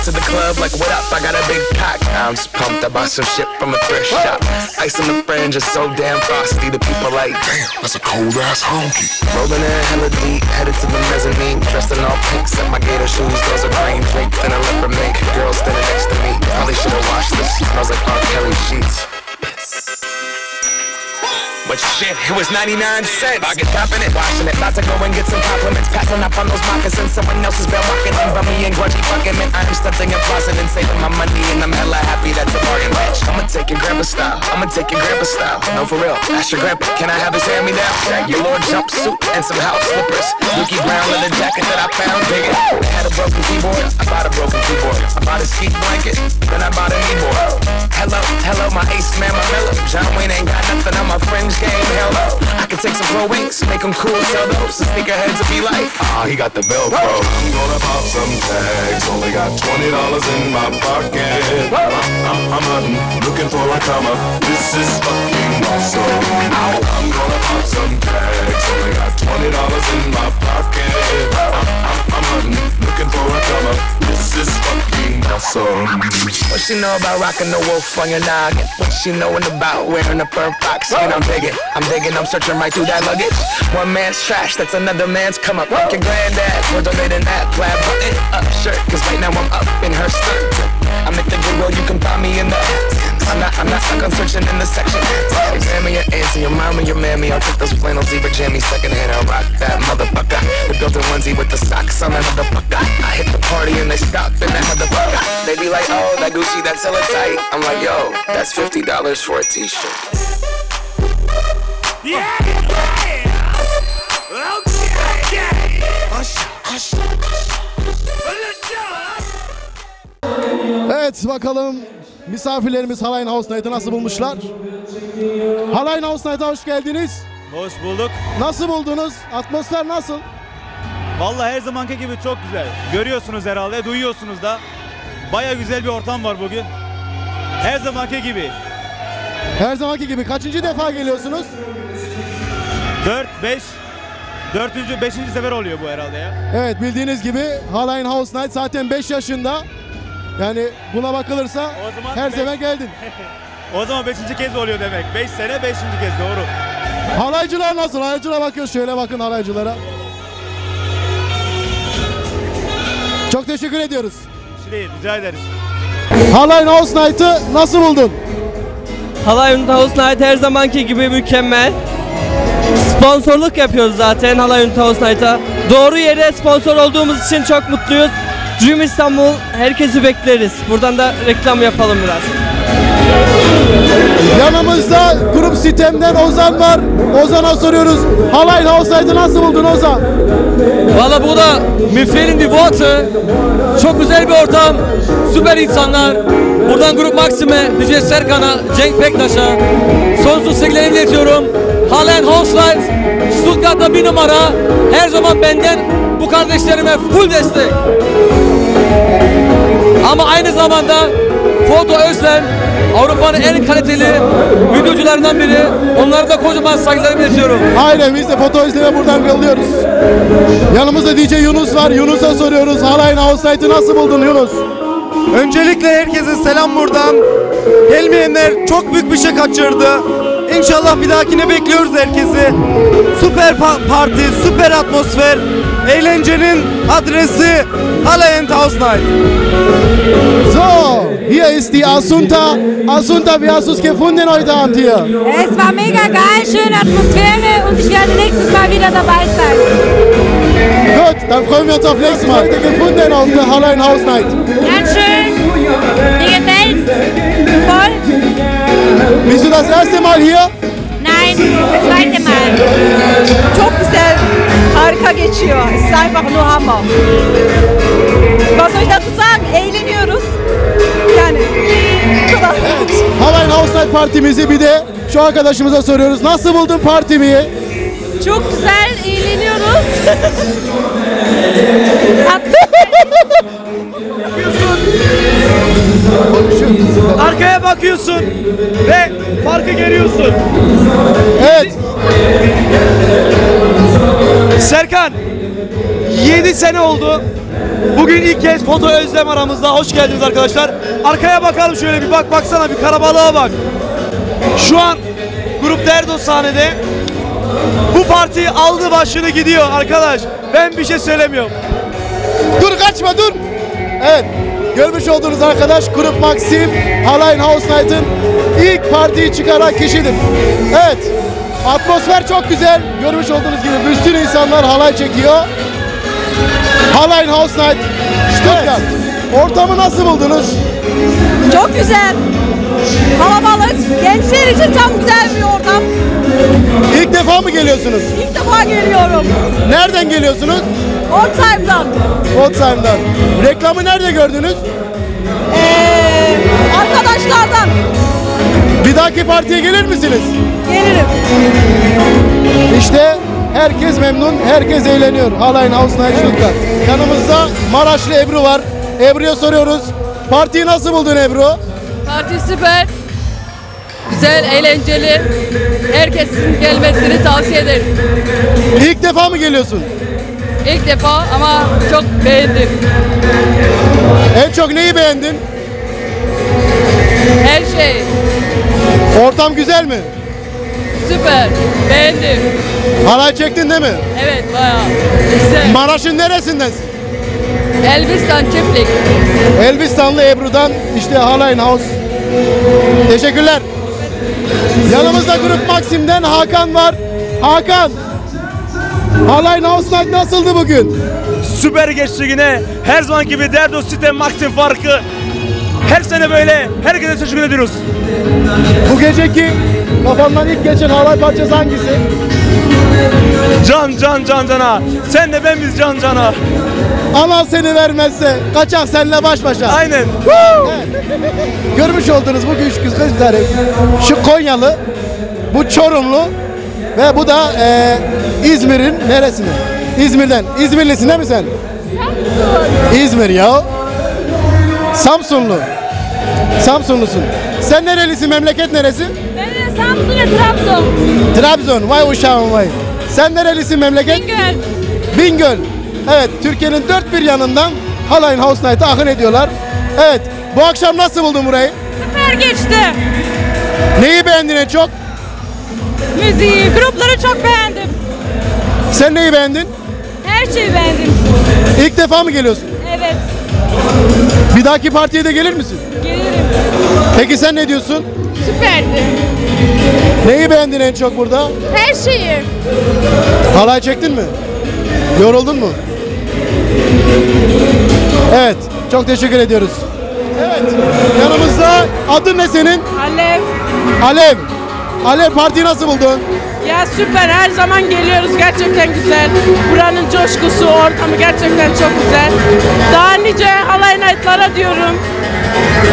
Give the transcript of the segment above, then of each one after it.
walking to the club like, what up? I got a big cock. I'm just pumped. I bought some shit from a thrift shop. Ice on the fringe is so damn frosty. The people like, damn, that's a cold ass honky. Rolling in hella deep, headed to the mezzanine. Dressed in all pink, set my gator shoes. Those are green draped in a leopard mink. Girl standing next to me. Probably should've washed this. Smells like R. Kelly sheets. But shit, it was 99 cents. I get topping it, washing it. About to go and get some compliments. Passing up on those moccasins. Someone else has been walking in. Bummy and grudgy fucking man. I'm stunting and flossing and saving my money. And I'm hella happy that's a bargain, bitch. I'ma take your grandpa style. I'ma take your grandpa style. No, for real. Ask your grandpa, can I have his hand-me-down? Your Lord jumpsuit and some house slippers. Dookie Brown leather jacket that I found. Dig it. I had a broken keyboard. I bought a broken keyboard. I bought a ski blanket. Then I bought a kneeboard. Hello, hello, my ace man, my mellow. John Wayne ain't got nothing on my fringe game, hell no. I can take some pro wings, make them cool, sell those. The sneakerheads will be like, ah, he got the Velcro. I'm gonna pop some tags, only got $20 in my pocket. I'm hunting, looking for a comma. This is fucking awesome. I'm gonna pop some tags, only got $20 in my pocket. I'm hunting, looking for a comma. This is fucking awesome. What she know about rocking the wolf on your noggin? What she knowin' about wearing a fur fox skin? I'm digging, I'm searching right through that luggage. One man's trash, that's another man's come up. Like your granddad, we're donating that plaid button up shirt. Cause right now I'm up in her skirt. I'm at the Goodwill, you can find me in the I'm not stuck on searching in the section. Examine your auntie, your mama, your mammy. I'll take those flannel zebra jammies secondhand. I'll rock that motherfucker. The built-in onesie with the socks on that motherfucker. I hit the party and they stop in that motherfucker. They be like, oh, that Gucci, that's hella tight. I'm like, yo, that's $50 for a t-shirt. Yeah, yeah. Okay. Hush, hush. Evet, bakalım misafirlerimiz Halayn House Night'ı nasıl bulmuşlar? Halayn House Night'a hoş geldiniz. Hoş bulduk. Nasıl buldunuz? Atmosfer nasıl? Vallahi her zamanki gibi çok güzel. Görüyorsunuz herhalde, duyuyorsunuz da. Baya güzel bir ortam var bugün. Her zamanki gibi. Her zamanki gibi. Kaçıncı defa geliyorsunuz? 5. sefer oluyor bu herhalde ya. Evet, bildiğiniz gibi Halayn House Night zaten 5 yaşında. Yani buna bakılırsa her sene geldin. O zaman 5. kez oluyor demek. 5 sene 5. kez, doğru. Halaycılar nasıl? Halaycılara bakıyoruz. Şöyle bakın halaycılara. Çok teşekkür ediyoruz. Rica ederiz. Halayn House Night'ı nasıl buldun? Halayn House Night her zamanki gibi mükemmel. Sponsorluk yapıyoruz zaten Halayn House Night'a. Doğru yere sponsor olduğumuz için çok mutluyuz. Dream İstanbul, herkesi bekleriz. Buradan da reklam yapalım biraz. Yanımızda grup Sitem'den Ozan var. Ozan'a soruyoruz. Halayn House Night'ı nasıl buldun Ozan? Valla bu da müferin bir boat'ı. Çok güzel bir ortam. Süper insanlar. Buradan Grup Maxim'e, DJ Serkan'a, Cenk Bektaş'a sonsuz sevgilerimi iletiyorum. Halayn House Night, Stuttgart'ta 1 numara. Her zaman benden bu kardeşlerime full destek. Ama aynı zamanda Foto Özlem, Avrupa'nın en kaliteli videocularından biri. Onlara da kocaman saygılarımı iletiyorum. Aynen, biz de Foto Özlem'e buradan yolluyoruz. Yanımızda DJ Yunus var. Yunus'a soruyoruz. Halayn House Night'ı nasıl buldun Yunus? Öncelikle herkese selam buradan. Gelmeyenler çok büyük bir şey kaçırdı. İnşallah bir dahakine bekliyoruz herkesi. Süper parti, süper atmosfer. Eğlencenin adresi Halayn House Night. So, hier ist die Asunta. Asunta, wie hast du es gefunden heute Abend hier? Es war mega geil, schöne Atmosphäre und ich werde nächstes Mal wieder dabei sein. Gut, dann freuen wir uns auf nächstes Mal. Heute gefunden auf der Halayn House Night. Ganz schön. Mir gefällt's. Voll. Bist du das erste Mal hier? Nein, das zweite Mal. Çok güzel, harika geçiyor. Es ist einfach nur Hammer. Was soll ich dazu sagen? Eğleniyoruz. Yani bu kadar. Evet, Halayn House Night partimizi bir de şu arkadaşımıza soruyoruz. Nasıl buldun partimi? Çok güzel, eğleniyoruz. Arkaya bakıyorsun ve farkı görüyorsun. Evet. Serkan, 7 sene oldu. Bugün ilk kez Foto Özlem aramızda. Hoş geldiniz arkadaşlar. Arkaya bakalım şöyle bir baksana bir karabalığa bak. Şu an Grup Derdo sahnede. Bu parti aldı başını gidiyor arkadaş. Ben bir şey söylemiyorum. Dur kaçma dur. Evet. Görmüş olduğunuz arkadaş Grup Maxim Halay House Night'ın ilk partiyi çıkaran kişidir. Evet. Atmosfer çok güzel. Görmüş olduğunuz gibi bir sürü insanlar halay çekiyor. Halay House Night Stuttgart. Ortamı nasıl buldunuz? Çok güzel. Kalabalık. Gençler için tam güzel bir ortam. İlk defa mı geliyorsunuz? İlk defa geliyorum. Nereden geliyorsunuz? Ortamdan. Oldtime'dan. Reklamı nerede gördünüz? Arkadaşlardan Bir dahaki partiye gelir misiniz? gelirim. İşte herkes memnun, herkes eğleniyor. Halay House Night Stuttgart. Yanımızda Maraşlı Ebru var. Ebru'ya soruyoruz. Partiyi nasıl buldun Ebru? Parti süper. Güzel, eğlenceli. Herkesin gelmesini tavsiye ederim. İlk defa mı geliyorsun? İlk defa ama çok beğendim. En çok neyi beğendin? Her şey Ortam güzel mi? süper. Beğendim. Halay çektin değil mi? Evet, bayağı güzel. Maraş'ın neresindensin? Elbistan çiftlik. Elbistanlı Ebru'dan işte Halay House. Teşekkürler. Yanımızda Grup Maxim'den Hakan var. Hakan. Halay House Night nasıldı bugün? Süper geçti yine. Her zaman gibi Derdo Site Maxim farkı. Her sene böyle. Herkese teşekkür ediyoruz. Bu geceki kafandan ilk geçen halay parçası hangisi? Can cana. Sen de ben biz can cana. Allah seni vermezse kaçak seninle baş başa. Aynen. Evet. Görmüş olduğunuz bu üç kızları şu Konyalı, bu Çorumlu ve bu da İzmir'in neresinde? İzmir'den. İzmirlisin değil mi sen? İzmir ya. Samsunlu. Samsunlusun. Sen nerelisin? Memleket neresi? Ben Samsun'a Trabzon. Trabzon. Vay uşağım vay. Sen nerelisin memleket? Bingöl. Bingöl. Evet, Türkiye'nin dört bir yanından Halay House Night'a akın ediyorlar. Evet, bu akşam nasıl buldun burayı? Süper geçti. Neyi beğendin en çok? Müziği, grupları çok beğendim. Sen neyi beğendin? Her şeyi beğendim. İlk defa mı geliyorsun? Evet. Bir dahaki partiye de gelir misin? Gelirim. Peki sen ne diyorsun? Süperdi. Neyi beğendin en çok burada? Her şeyi. Halay çektin mi? Yoruldun mu? Evet, çok teşekkür ediyoruz. Evet, yanımızda adın ne senin? Alev. Alev. Alev, partiyi nasıl buldun? Ya süper, her zaman geliyoruz, gerçekten güzel. Buranın coşkusu, ortamı gerçekten çok güzel. Daha nice halay night'lara diyorum.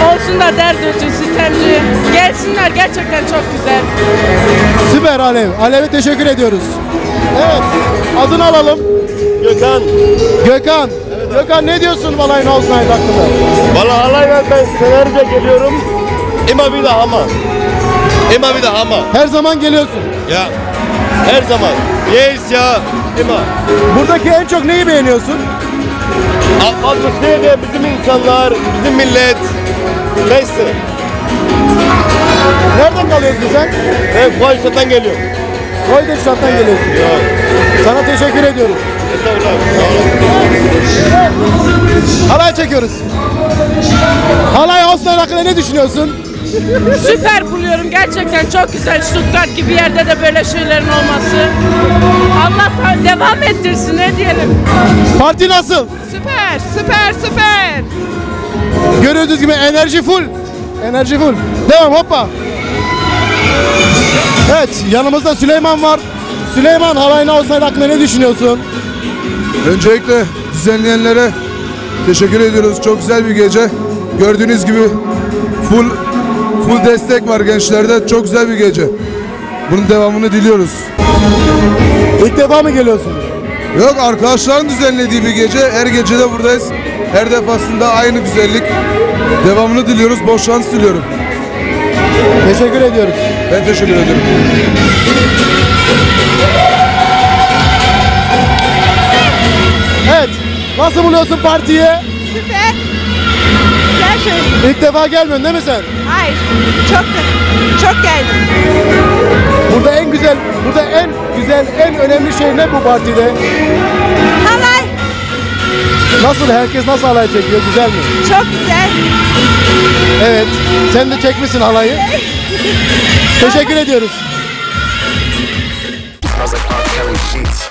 Olsun da derdocu, sitemci. Gelsinler, gerçekten çok güzel. Süper Alev. Alev'e teşekkür ediyoruz. Evet, adını alalım. Gökhan. Gökhan. Gökhan ne diyorsun Halay House Night hakkında? Valla halayla ben senelerce geliyorum. Ama bir daha ama. Ama bir daha ama. Her zaman geliyorsun. Ya. Her zaman. Yes ya. Ama. Buradaki en çok neyi beğeniyorsun? Atmosferi de bizim insanlar, bizim millet. Neyse. Nereden kalıyorsun sen? Ben Fuaşat'tan geliyorum. Koydekşat'tan geliyorsun. Ya. Sana teşekkür ediyoruz. Halay çekiyoruz. Halay House Night hakkında ne düşünüyorsun? Süper buluyorum, gerçekten çok güzel. Stuttgart gibi yerde de böyle şeylerin olması. Allah devam ettirsin, ne diyelim. Parti nasıl? Süper, süper, süper. Gördüğünüz gibi enerji full. Enerji full. Devam hoppa. Evet, yanımızda Süleyman var. Süleyman, Halay House Night hakkında ne düşünüyorsun? Öncelikle düzenleyenlere teşekkür ediyoruz. Çok güzel bir gece. Gördüğünüz gibi full destek var gençlerde. Çok güzel bir gece. Bunun devamını diliyoruz. İlk defa mı geliyorsun? Yok, arkadaşların düzenlediği bir gece. Her gece de buradayız. Her defasında aynı güzellik. Devamını diliyoruz. Bol şans diliyorum. Teşekkür ediyoruz. Ben teşekkür ederim. Evet, Nasıl buluyorsun partiyi? Süper. Güzel şey. İlk defa gelmiyorsun değil mi sen? Hayır. Çok geldim. Burada en güzel, en önemli şey ne bu partide? Halay. Nasıl? Herkes nasıl halay çekiyor? Güzel mi? Çok güzel. Evet. Sen de çekmişsin halayı. Teşekkür ediyoruz. Smells like R. Kelly sheets.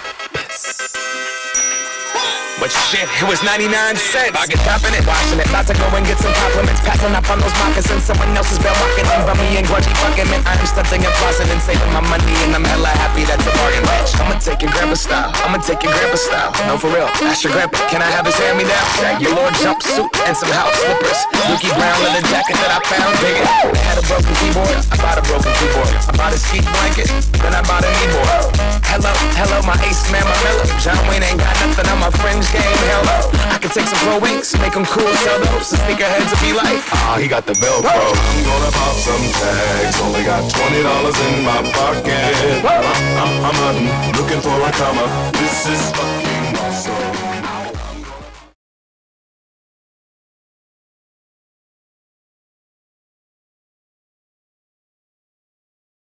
But shit, it was 99 cents. I get tapping it, washing it, about to go and get some compliments. Passing up on those moccasins, someone else's been walking in. Bummy and grudgy fucking man, I'm stunting and flossing and saving my money, and I'm hella happy that's a bargain, bitch. I'ma take your grandpa style, I'ma take your grandpa style. No, for real, ask your grandpa, can I have his hand-me-down? Your Lord jumpsuit and some house slippers. Dookie brown leather jacket that I found, dig it. I had a broken keyboard, I bought a broken keyboard. I bought a ski blanket, then I bought a kneeboard. Hello, my ace man, my mellow. John Wayne ain't got nothing on my fringe game, hello. I can take some pro wings, make them cool, sell those. The sneakerheads will be like, he got the Velcro. I'm gonna pop some tags, only got $20 in my pocket. I'm hunting, looking for a comma. This is fucking